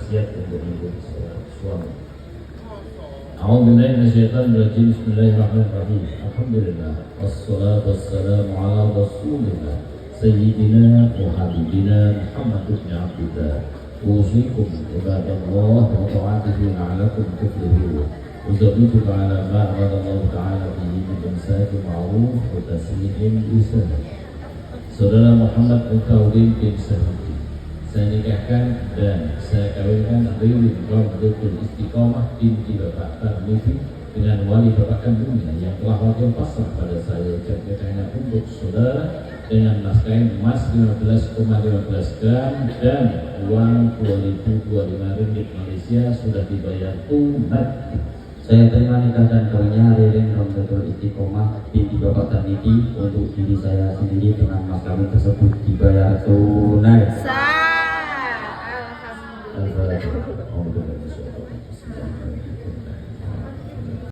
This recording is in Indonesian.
berwasiat untuk menjadi seorang suami. A'udzubillahi minasyaitonirrajim. Bismillahirrahmanirrahim. Alhamdulillah wassalatu wassalamu ala Rasulillah sayyidina wa habibina Muhammad ibn Abdillah. Usikum ibadallah wa ta'atihi la'alakum tuflihun. Uzabitu ala ma aradallahu ta'ala bihi min imsaki ma'ruf wa taslihin lisan. Saudara Muhammad Al-Kaudin bin Sahidi, saya nikahkan dan saya kawinkan Ririn Ramadatul Istiqomah binti Bapak Tarmizi dengan wali bapak kandungnya yang telah wakil pasrah pada saya. Nikahnya untuk saudara dengan mas kain emas 15,15 gram dan uang 2.025 ringgit Malaysia sudah dibayar tunai. Saya terima nikah dan kawinnya Ririn Ramadatul Istiqomah binti Bapak Tarmizi untuk diri saya sendiri dengan mas kawin tersebut dibayar tunai. Alhamdulillah.